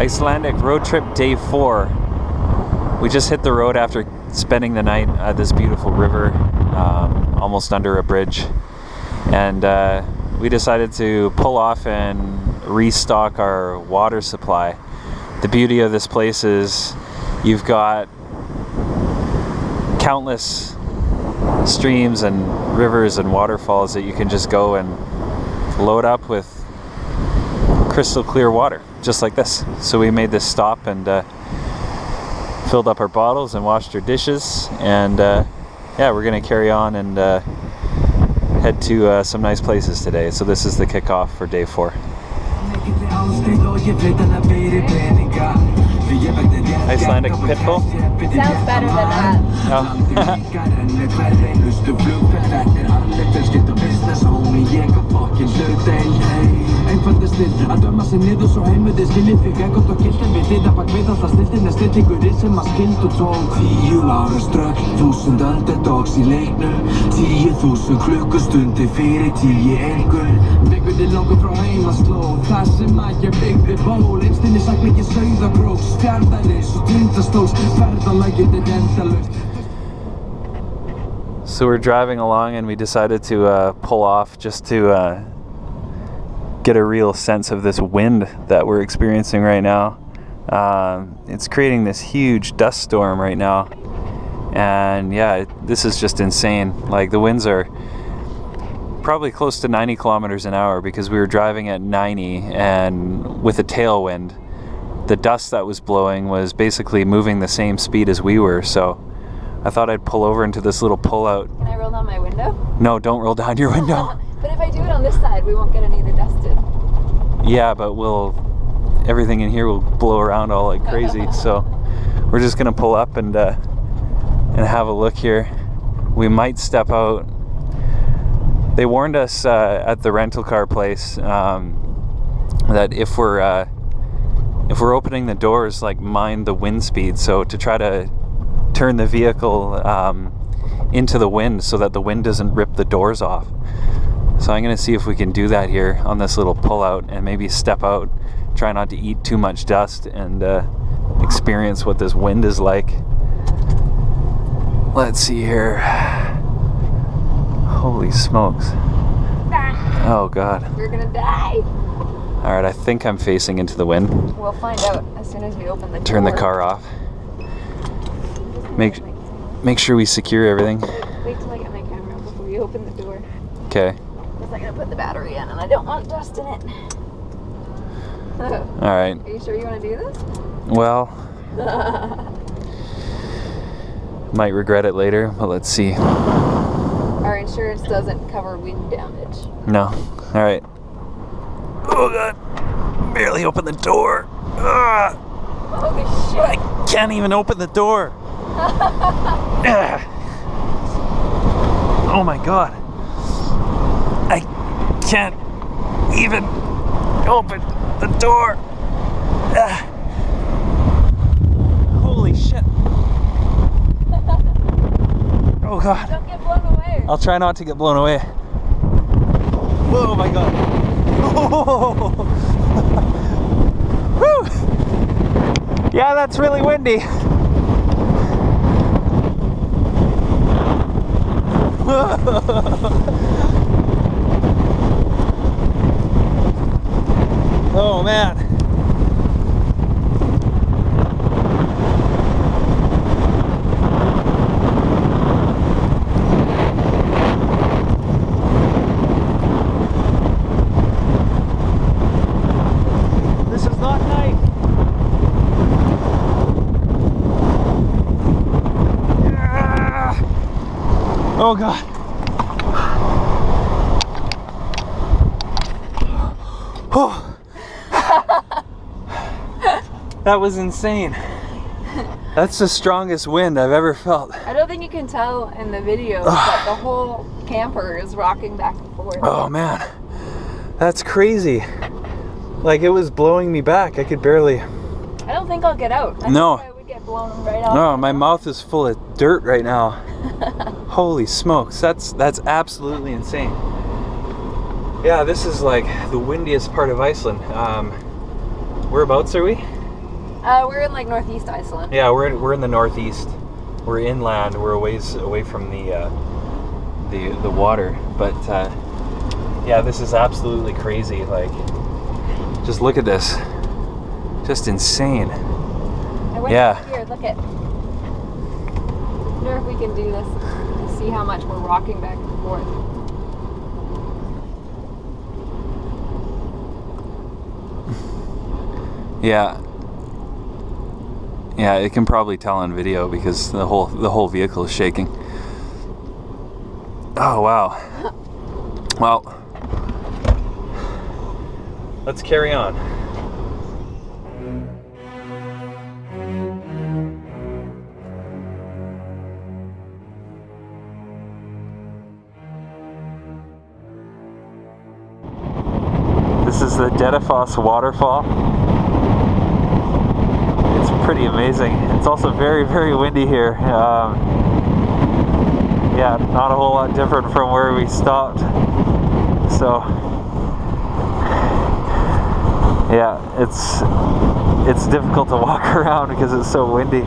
Icelandic road trip day 4. We just hit the road after spending the night at this beautiful river, almost under a bridge, and we decided to pull off and restock our water supply. The beauty of this place is you've got countless streams and rivers and waterfalls that you can just go and load up with crystal clear water, just like this. So we made this stop and filled up our bottles and washed our dishes, and yeah, we're gonna carry on and head to some nice places today. So this is the kickoff for day 4. Icelandic pitbull? Sounds better than that. So we're driving along and we decided to pull off just to get a real sense of this wind that we're experiencing right now. It's creating this huge dust storm right now, and yeah, this is just insane. Like, the winds are probably close to 90 kilometers an hour because we were driving at 90, and with a tailwind, the dust that was blowing was basically moving the same speed as we were. So I thought I'd pull over into this little pullout. Can I roll down my window? No, don't roll down your window. But if I do it on this side, we won't get any of the dust in. Yeah, but everything in here will blow around all like crazy. So we're just gonna pull up and have a look here. We might step out. They warned us at the rental car place that if we're opening the doors, like, mind the wind speed. So to try to turn the vehicle into the wind so that the wind doesn't rip the doors off. So I'm going to see if we can do that here on this little pullout and maybe step out, try not to eat too much dust, and experience what this wind is like. Let's see here. Holy smokes. Oh God. You're gonna die. Alright, I think I'm facing into the wind. We'll find out as soon as we open the door. Turn the car off. Make sure we secure everything. Wait till I get my camera before you open the door. Okay. Because I'm gonna put the battery in and I don't want dust in it. Alright. Are you sure you want to do this? Well, might regret it later, but let's see. Our insurance doesn't cover wind damage. No. Alright. Oh God. Barely open the door. Ugh. Holy shit. I can't even open the door. Oh my God. I can't even open the door. Holy shit. Oh God. Don't get blown away. I'll try not to get blown away. Oh my God. Oh. Woo. Yeah, that's really windy. Oh man. This is not nice. Oh God. Oh. That was insane. That's the strongest wind I've ever felt. I don't think you can tell in the video, but the whole camper is rocking back and forth. Oh man, that's crazy. Like, it was blowing me back. I could barely. I don't think I'll get out. I think I would get blown right off. No, my mouth is full of dirt right now. Holy smokes, that's absolutely insane. Yeah, this is like the windiest part of Iceland. Whereabouts are we? We're in like northeast Iceland. Yeah, we're in the northeast. We're inland. We're a ways away from the water. But yeah, this is absolutely crazy. Like, just look at this. Just insane. Yeah. Here, look at. I wonder if we can do this to see how much we're walking back and forth. Yeah. Yeah, it can probably tell on video because the whole vehicle is shaking. Oh wow. Well, let's carry on. This is the Waterfall waterfall. It's pretty amazing. It's also very, very windy here. Yeah, not a whole lot different from where we stopped. So, yeah, it's difficult to walk around because it's so windy,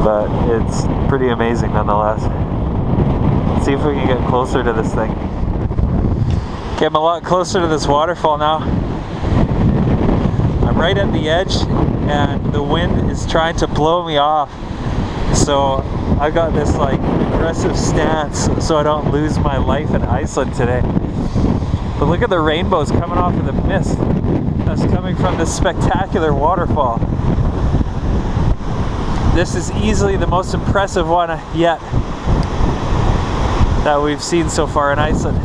but it's pretty amazing nonetheless. Let's see if we can get closer to this thing. Okay, I'm a lot closer to this waterfall now. I'm right at the edge and the wind is trying to blow me off. So I got this like aggressive stance so I don't lose my life in Iceland today. But look at the rainbows coming off of the mist that's coming from this spectacular waterfall. This is easily the most impressive one yet that we've seen so far in Iceland.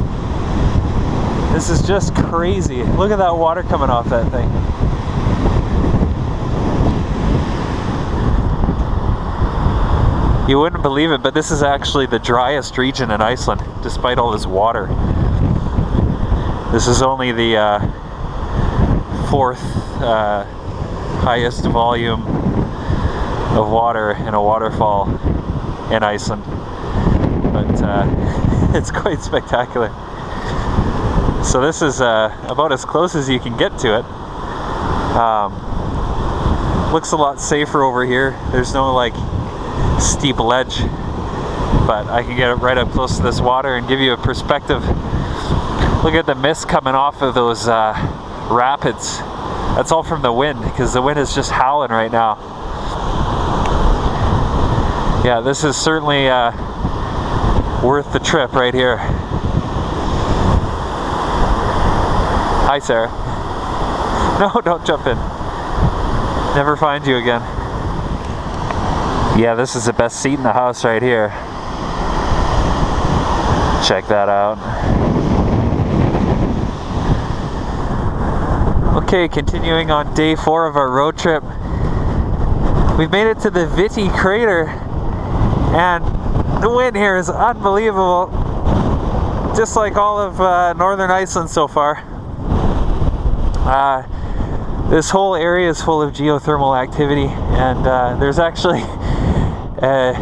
This is just crazy. Look at that water coming off that thing. You wouldn't believe it, but this is actually the driest region in Iceland, despite all this water. This is only the fourth highest volume of water in a waterfall in Iceland. But it's quite spectacular. So this is about as close as you can get to it. Looks a lot safer over here. There's no like steep ledge, but I can get right up close to this water and give you a perspective. Look at the mist coming off of those rapids. That's all from the wind, because the wind is just howling right now. Yeah, this is certainly worth the trip right here. Hi, Sarah. No, don't jump in. Never find you again. Yeah, this is the best seat in the house right here. Check that out. Okay, continuing on day 4 of our road trip. We've made it to the Viti crater, and the wind here is unbelievable. Just like all of northern Iceland so far. This whole area is full of geothermal activity, and there's actually a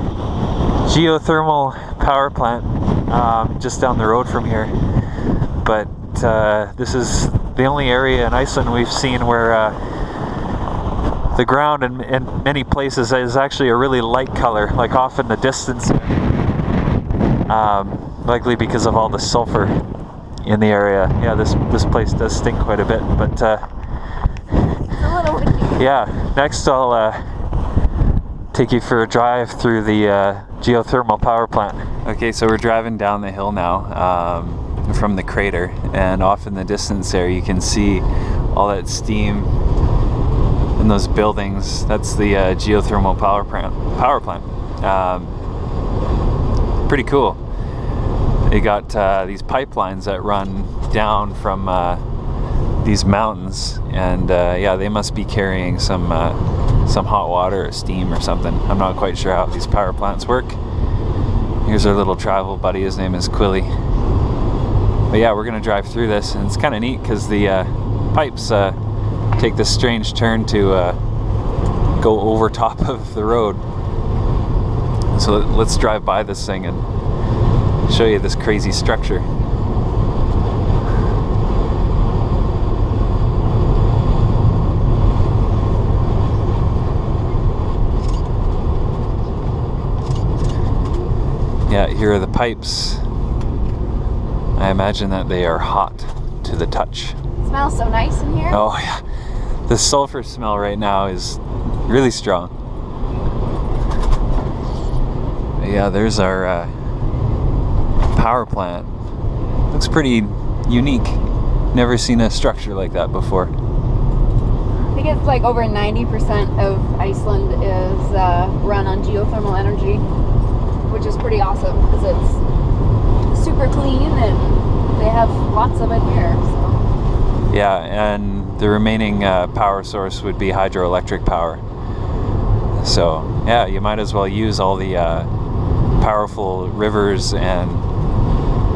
geothermal power plant just down the road from here. But this is the only area in Iceland we've seen where the ground in many places is actually a really light color, like off in the distance, likely because of all the sulfur in the area. Yeah, this place does stink quite a bit, but it's a little windy. yeah, next I'll take you for a drive through the geothermal power plant. Okay, so we're driving down the hill now from the crater, and off in the distance there you can see all that steam in those buildings. That's the geothermal power plant. Pretty cool. They got these pipelines that run down from these mountains, and yeah, they must be carrying some hot water or steam or something. I'm not quite sure how these power plants work. Here's our little travel buddy. His name is Quilly. But yeah, we're gonna drive through this, and it's kind of neat because the pipes take this strange turn to go over top of the road. So let's drive by this thing and show you this crazy structure. Yeah, here are the pipes. I imagine that they are hot to the touch. It smells so nice in here. Oh yeah, the sulfur smell right now is really strong. Yeah, there's our power plant. Looks pretty unique. Never seen a structure like that before. I think it's like over 90% of Iceland is run on geothermal energy, which is pretty awesome because it's super clean and they have lots of it here. So. Yeah, and the remaining power source would be hydroelectric power. So yeah, you might as well use all the powerful rivers and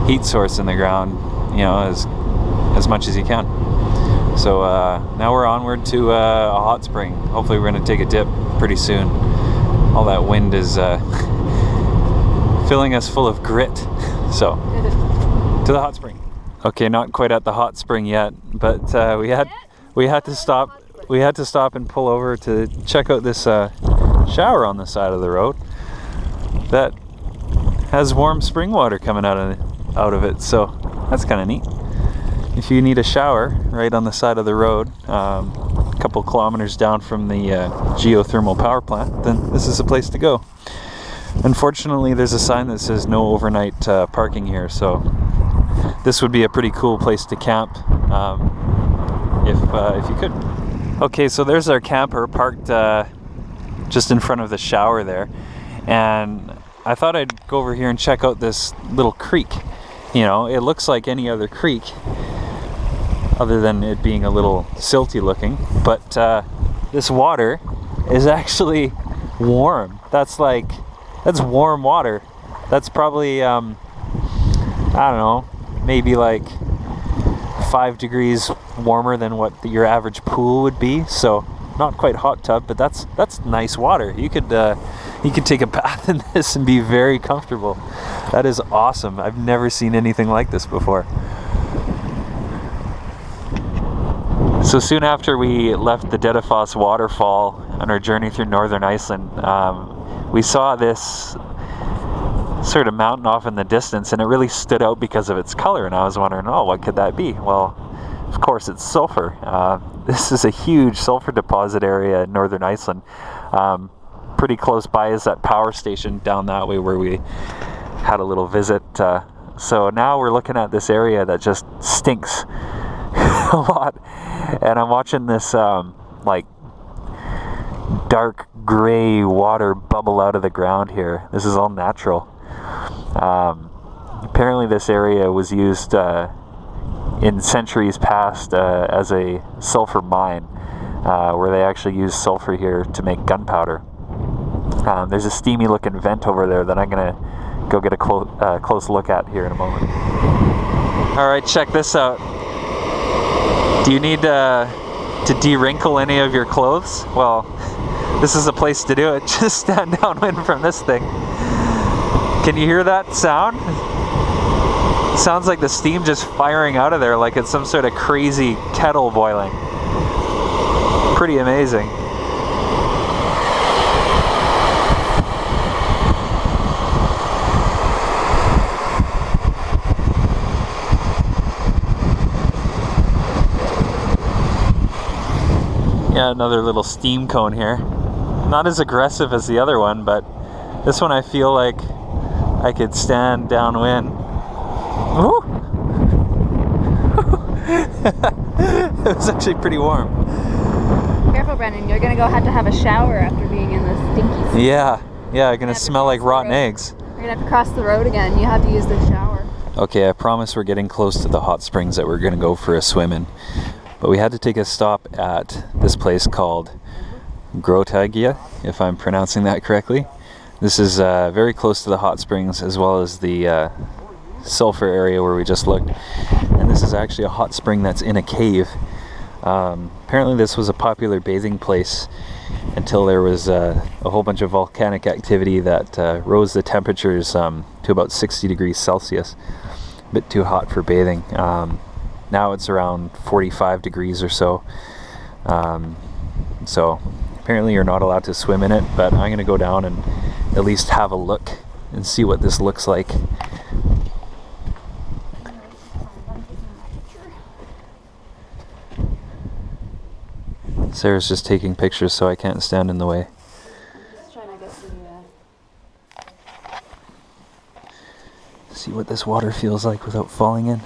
heat source in the ground, you know, as much as you can. So now we're onward to a hot spring. Hopefully we're going to take a dip pretty soon. All that wind is filling us full of grit. So to the hot spring. Okay, not quite at the hot spring yet, but we had to stop. We had to stop and pull over to check out this shower on the side of the road that has warm spring water coming out of it. So that's kind of neat. If you need a shower right on the side of the road, a couple kilometers down from the geothermal power plant, then this is the place to go. Unfortunately, there's a sign that says no overnight parking here, so this would be a pretty cool place to camp if you could. Okay, so there's our camper parked just in front of the shower there, and I thought I'd go over here and check out this little creek. You know, it looks like any other creek, other than it being a little silty looking, but this water is actually warm. That's warm water. That's probably I don't know, maybe like 5 degrees warmer than what your average pool would be. So not quite hot tub, but that's nice water. You could take a bath in this and be very comfortable. That is awesome. I've never seen anything like this before. So soon after we left the Dedafoss waterfall on our journey through northern Iceland, we saw this sort of mountain off in the distance, and it really stood out because of its color, and I was wondering, oh, what could that be? Well, of course it's sulfur. This is a huge sulfur deposit area in northern Iceland. Pretty close by is that power station down that way where we had a little visit. So now we're looking at this area that just stinks a lot, and I'm watching this like dark gray water bubble out of the ground here. This is all natural. Apparently this area was used in centuries past as a sulfur mine, where they actually used sulfur here to make gunpowder. There's a steamy looking vent over there that I'm gonna go get a close look at here in a moment. Alright, check this out. Do you need to de-wrinkle any of your clothes? Well, this is a place to do it. Just stand downwind from this thing. Can you hear that sound? It sounds like the steam just firing out of there, like it's some sort of crazy kettle boiling. Pretty amazing. Yeah, another little steam cone here. Not as aggressive as the other one, but this one I feel like I could stand downwind. Ooh! It was actually pretty warm. Careful, Brendan. You're gonna have to have a shower after being in this stinky steam. Yeah, gonna smell like rotten eggs. You're gonna have to cross the road again. You have to use the shower. Okay, I promise we're getting close to the hot springs that we're gonna go for a swim in. But we had to take a stop at this place called Grotagia, if I'm pronouncing that correctly. This is very close to the hot springs as well as the sulfur area where we just looked. And this is actually a hot spring that's in a cave. Apparently this was a popular bathing place until there was a whole bunch of volcanic activity that rose the temperatures to about 60 degrees Celsius. A bit too hot for bathing. Now it's around 45 degrees or so. So apparently you're not allowed to swim in it, but I'm going to go down and at least have a look and see what this looks like. Sarah's just taking pictures, so I can't stand in the way. Just trying to get See what this water feels like without falling in.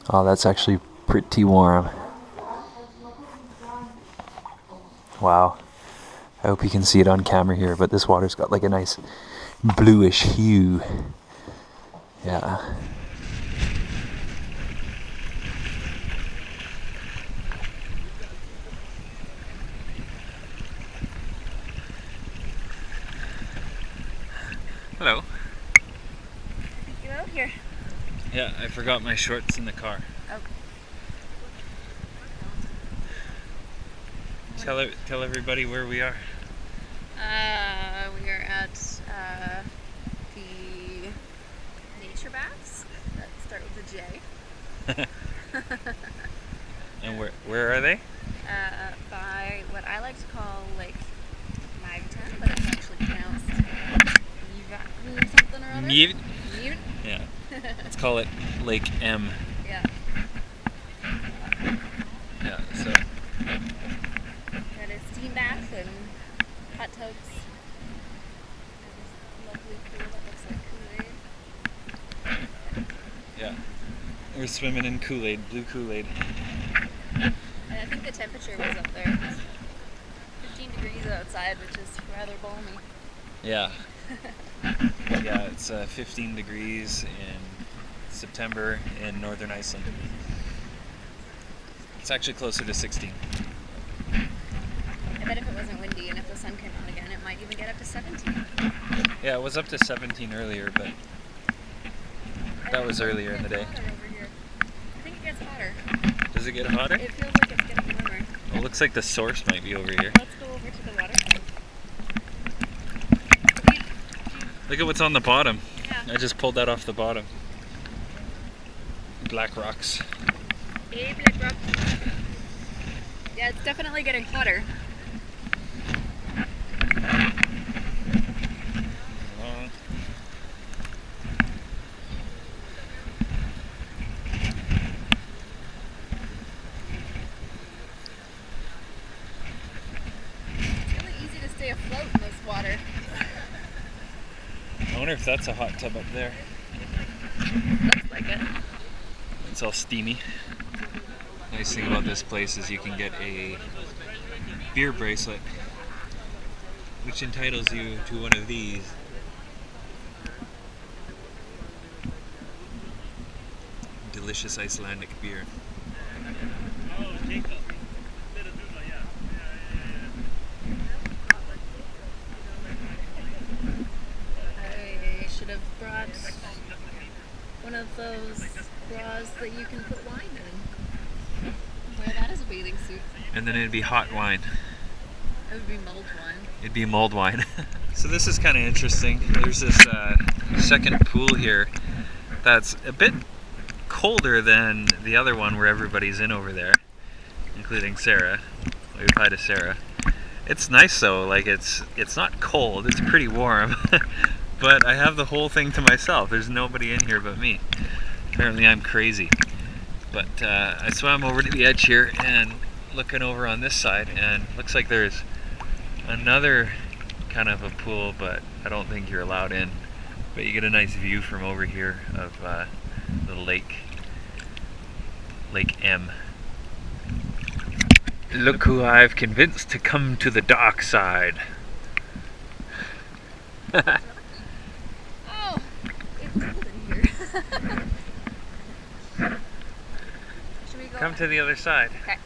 Oh, that's actually pretty warm. Wow. I hope you can see it on camera here, but this water's got like a nice bluish hue. Yeah. Hello. Get out here. Yeah, I forgot my shorts in the car. Okay. Tell everybody where we are. We are at the nature baths that start with a J. And where are they? By what I like to call Lake Myvatn, but it's actually pronounced Myvatn something or other. Myvatn? Yeah. Let's call it Lake M. Yeah. Yeah, so. Got a steam bath and hot tubs. And this lovely pool that looks like Kool-Aid. Yeah. We're swimming in Kool-Aid, blue Kool-Aid. And I think the temperature was up there. It's 15 degrees outside, which is rather balmy. Yeah. Yeah, it's 15 degrees in September in northern Iceland. It's actually closer to 16. I bet if it wasn't windy and if the sun came out again, it might even get up to 17. Yeah, it was up to 17 earlier, but that was earlier in the day. Hotter over here. I think it gets hotter. Does it get hotter? It feels like it's getting warmer. Well, it looks like the source might be over here. Let's go over to the waterfall. Look at what's on the bottom. Yeah. I just pulled that off the bottom. Black rocks. Hey, Black Rock. Yeah, it's definitely getting hotter. It's really easy to stay afloat in this water. I wonder if that's a hot tub up there. Looks like it. It's all steamy. Nice thing about this place is you can get a beer bracelet, which entitles you to one of these. Delicious Icelandic beer. I should have brought one of those bras that you can put wine in. Wear that as a bathing suit. And then it'd be hot wine. It would be mulled wine. It'd be mulled wine. So this is kind of interesting. There's this second pool here that's a bit colder than the other one where everybody's in over there, including Sarah. Wave hi to Sarah. It's nice though, like it's not cold, it's pretty warm. But I have the whole thing to myself. There's nobody in here but me. Apparently I'm crazy. But I swam over to the edge here and looking over on this side, and looks like there's another kind of a pool, but I don't think you're allowed in. But you get a nice view from over here of the lake, Lake M. Look who I've convinced to come to the dark side. Oh, it's cold in here. Should we go? Come to the other side. Okay.